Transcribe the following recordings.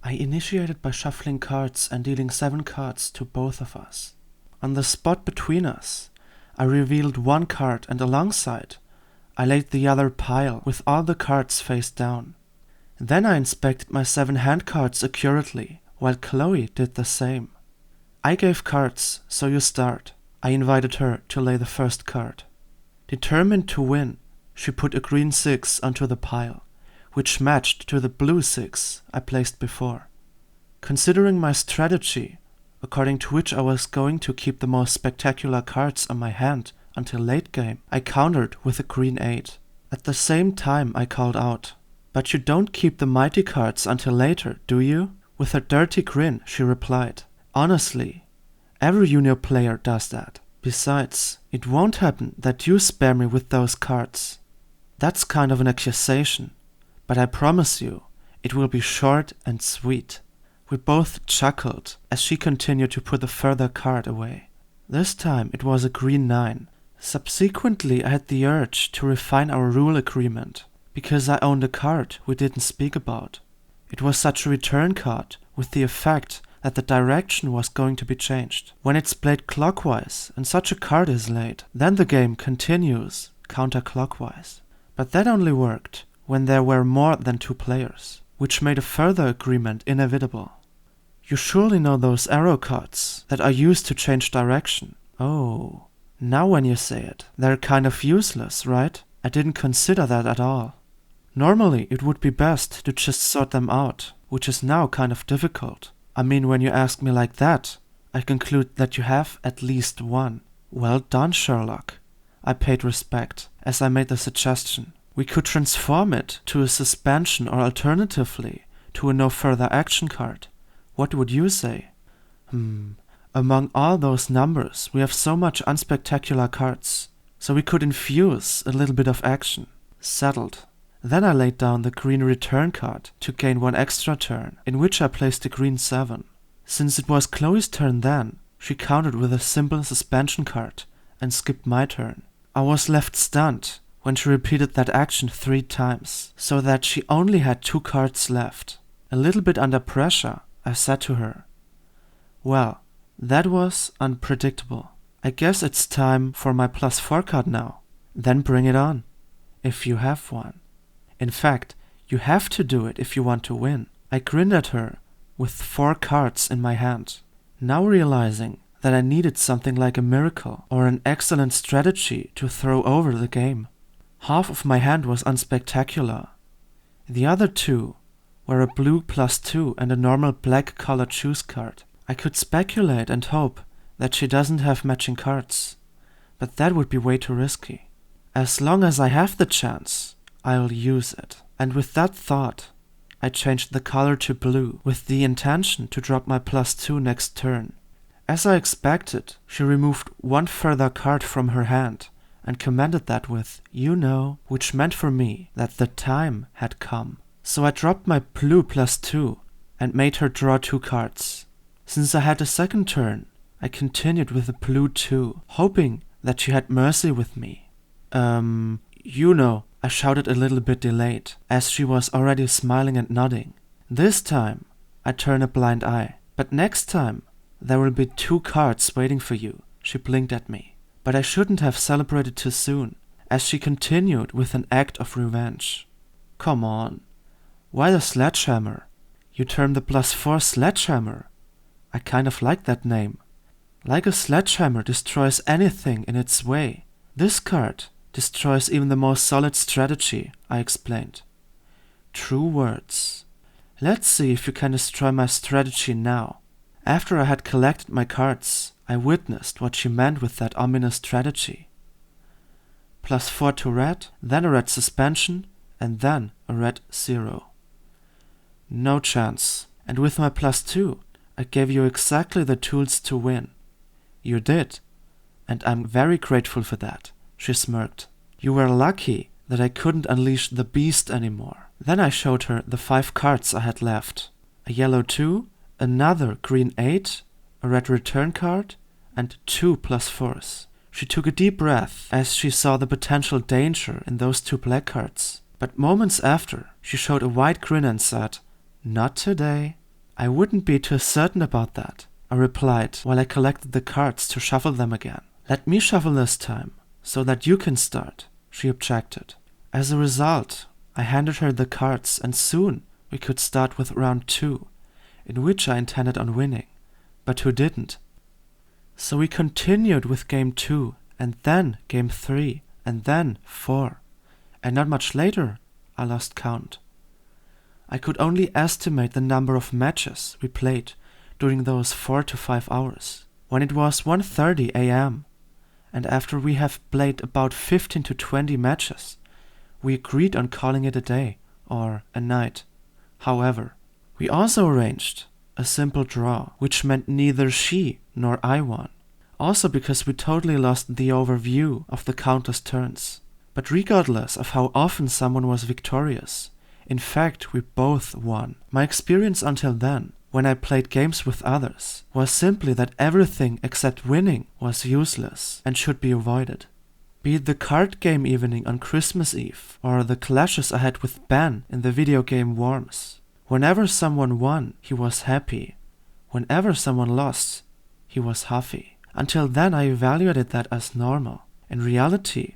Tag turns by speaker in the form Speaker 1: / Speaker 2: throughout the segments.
Speaker 1: I initiated by shuffling cards and dealing 7 cards to both of us. On the spot between us, I revealed one card and alongside, I laid the other pile with all the cards face down. Then I inspected my 7 hand cards accurately, while Chloe did the same. I gave cards, so you start. I invited her to lay the first card. Determined to win, she put a green 6 onto the pile, which matched to the blue 6 I placed before. Considering my strategy, according to which I was going to keep the most spectacular cards on my hand until late game, I countered with a green 8. At the same time I called out, "But you don't keep the mighty cards until later, do you?" With a dirty grin, she replied, "Honestly, every junior player does that. Besides, it won't happen that you spare me with those cards." That's kind of an accusation, but I promise you, it will be short and sweet. We both chuckled as she continued to put the further card away. This time it was a green 9. Subsequently, I had the urge to refine our rule agreement, because I owned a card we didn't speak about. It was such a return card with the effect that the direction was going to be changed. When it's played clockwise and such a card is laid, then the game continues counterclockwise. But that only worked when there were more than 2 players, which made a further agreement inevitable. You surely know those arrow cards that are used to change direction. Oh, now when you say it, they're kind of useless, right? I didn't consider that at all. Normally, it would be best to just sort them out, which is now kind of difficult. I mean, when you ask me like that, I conclude that you have at least one. Well done, Sherlock. I paid respect as I made the suggestion. We could transform it to a suspension or alternatively to a no further action card. What would you say? Among all those numbers, we have so much unspectacular cards, so we could infuse a little bit of action. Settled. Then I laid down the green return card to gain 1 extra turn, in which I placed a green 7. Since it was Chloe's turn then, she countered with a simple suspension card and skipped my turn. I was left stunned when she repeated that action 3 times, so that she only had 2 cards left. A little bit under pressure, I said to her, "Well, that was unpredictable. I guess it's time for my +4 card now. Then bring it on, if you have one. In fact, you have to do it if you want to win." I grinned at her with 4 cards in my hand, now realizing that I needed something like a miracle or an excellent strategy to throw over the game. Half of my hand was unspectacular. The other 2 were a blue +2 and a normal black colored choose card. I could speculate and hope that she doesn't have matching cards, but that would be way too risky. As long as I have the chance, I'll use it. And with that thought, I changed the color to blue with the intention to drop my +2 next turn. As I expected, she removed 1 further card from her hand and commanded that with, "You know," which meant for me that the time had come. So I dropped my blue +2 and made her draw 2 cards. Since I had a second turn, I continued with the blue 2, hoping that she had mercy with me. You know, I shouted a little bit delayed, as she was already smiling and nodding. This time, I turn a blind eye. "But next time, there will be 2 cards waiting for you," she blinked at me. But I shouldn't have celebrated too soon, as she continued with an act of revenge. "Come on. Why the sledgehammer? You term the +4 sledgehammer. I kind of like that name. Like a sledgehammer destroys anything in its way. This card destroys even the most solid strategy," I explained. True words. Let's see if you can destroy my strategy now. After I had collected my cards, I witnessed what she meant with that ominous strategy. +4 to red, then a red suspension, and then a red 0. No chance. And with my +2, I gave you exactly the tools to win. You did, and I'm very grateful for that, she smirked. You were lucky that I couldn't unleash the beast anymore. Then I showed her the 5 cards I had left. A yellow 2, another green 8, a red return card, and 2 +4s. She took a deep breath as she saw the potential danger in those 2 black cards. But moments after, she showed a wide grin and said, "Not today." I wouldn't be too certain about that, I replied while I collected the cards to shuffle them again. Let me shuffle this time, so that you can start, she objected. As a result, I handed her the cards and soon we could start with round 2, in which I intended on winning, but who didn't. So we continued with game 2, and then game 3, and then 4, and not much later, I lost count. I could only estimate the number of matches we played during those 4 to 5 hours. When it was 1:30 a.m., and after we have played about 15 to 20 matches, we agreed on calling it a day or a night. However, we also arranged a simple draw, which meant neither she nor I won. Also because we totally lost the overview of the countless turns. But regardless of how often someone was victorious, in fact we both won. My experience until then, when I played games with others, was simply that everything except winning was useless and should be avoided. Be it the card game evening on Christmas Eve, or the clashes I had with Ben in the video game Worms. Whenever someone won, he was happy. Whenever someone lost, he was huffy. Until then I evaluated that as normal. In reality,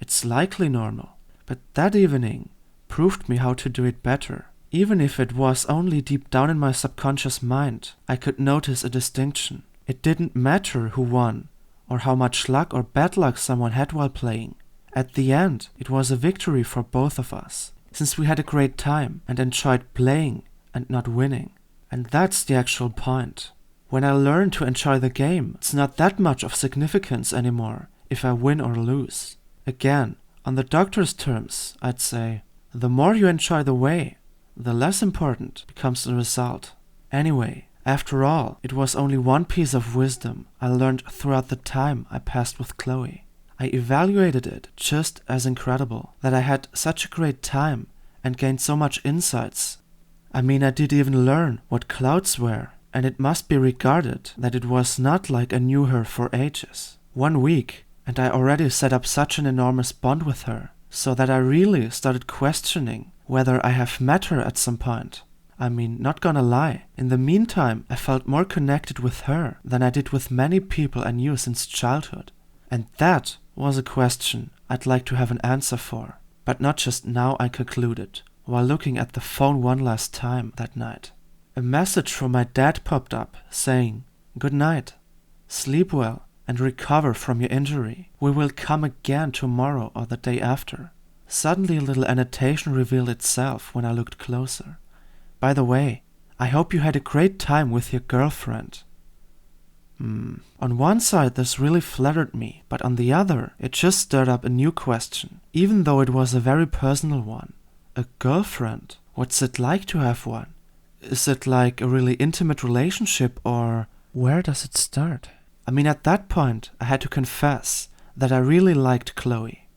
Speaker 1: it's likely normal. But that evening proved me how to do it better. Even if it was only deep down in my subconscious mind, I could notice a distinction. It didn't matter who won, or how much luck or bad luck someone had while playing. At the end, it was a victory for both of us, since we had a great time and enjoyed playing and not winning. And that's the actual point. When I learn to enjoy the game, it's not that much of significance anymore if I win or lose. Again, on the doctor's terms, I'd say, the more you enjoy the way, the less important becomes the result. Anyway, after all, it was only one piece of wisdom I learned throughout the time I passed with Chloe. I evaluated it just as incredible that I had such a great time and gained so much insights. I mean, I did even learn what clouds were, and it must be regarded that it was not like I knew her for ages. 1 week, and I already set up such an enormous bond with her, so that I really started questioning whether I have met her at some point. I mean, not gonna lie, in the meantime I felt more connected with her than I did with many people I knew since childhood. And that was a question I'd like to have an answer for. But not just now, I concluded, while looking at the phone one last time that night. A message from my dad popped up saying, "Good night, sleep well and recover from your injury. We will come again tomorrow or the day after." Suddenly a little annotation revealed itself when I looked closer. "By the way, I hope you had a great time with your girlfriend." On one side this really flattered me, but on the other it just stirred up a new question, even though it was a very personal one. A girlfriend? What's it like to have one? Is it like a really intimate relationship, or where does it start? I mean, at that point I had to confess that I really liked Chloe.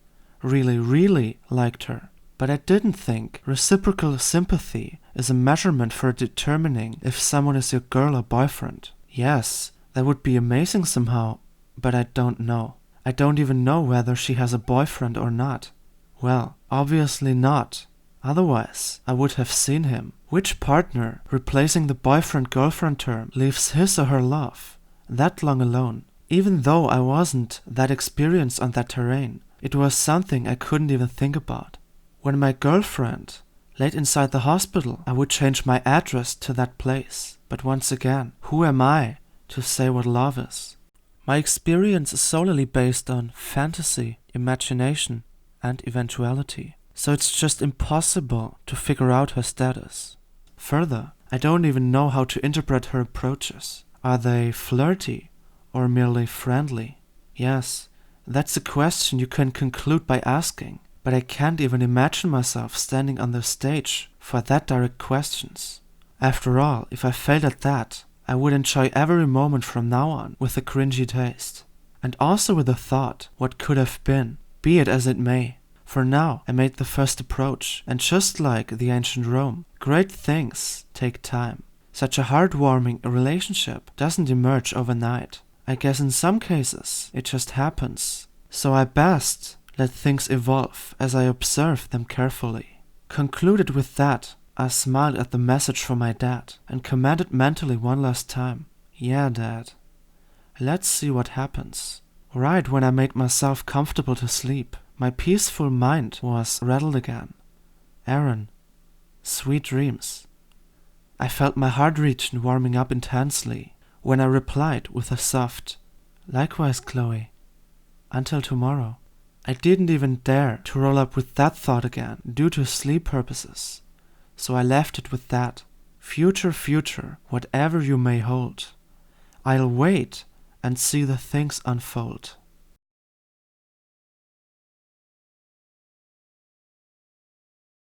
Speaker 1: Really liked her. But I didn't think reciprocal sympathy is a measurement for determining if someone is your girl or boyfriend. Yes, that would be amazing somehow, but I don't know. I don't even know whether she has a boyfriend or not. Well, obviously not. Otherwise, I would have seen him. Which partner, replacing the boyfriend-girlfriend term, leaves his or her love that long alone? Even though I wasn't that experienced on that terrain, it was something I couldn't even think about. When my girlfriend laid inside the hospital, I would change my address to that place. But once again, who am I to say what love is? My experience is solely based on fantasy, imagination, and eventuality. So it's just impossible to figure out her status. Further, I don't even know how to interpret her approaches. Are they flirty or merely friendly? Yes, that's a question you can conclude by asking, but I can't even imagine myself standing on the stage for that direct questions. After all, if I failed at that, I would enjoy every moment from now on with a cringy taste. And also with the thought, what could have been, be it as it may. For now, I made the first approach, and just like the ancient Rome, great things take time. Such a heartwarming relationship doesn't emerge overnight. I guess in some cases, it just happens. So I best let things evolve as I observe them carefully. Concluded with that, I smiled at the message from my dad and commanded mentally one last time, "Yeah, Dad. Let's see what happens." Right when I made myself comfortable to sleep, my peaceful mind was rattled again. "Aaron, sweet dreams." I felt my heart region warming up intensely when I replied with a soft, "Likewise, Chloe. Until tomorrow." I didn't even dare to roll up with that thought again due to sleep purposes, so I left it with that. Future, whatever you may hold, I'll wait and see the things unfold.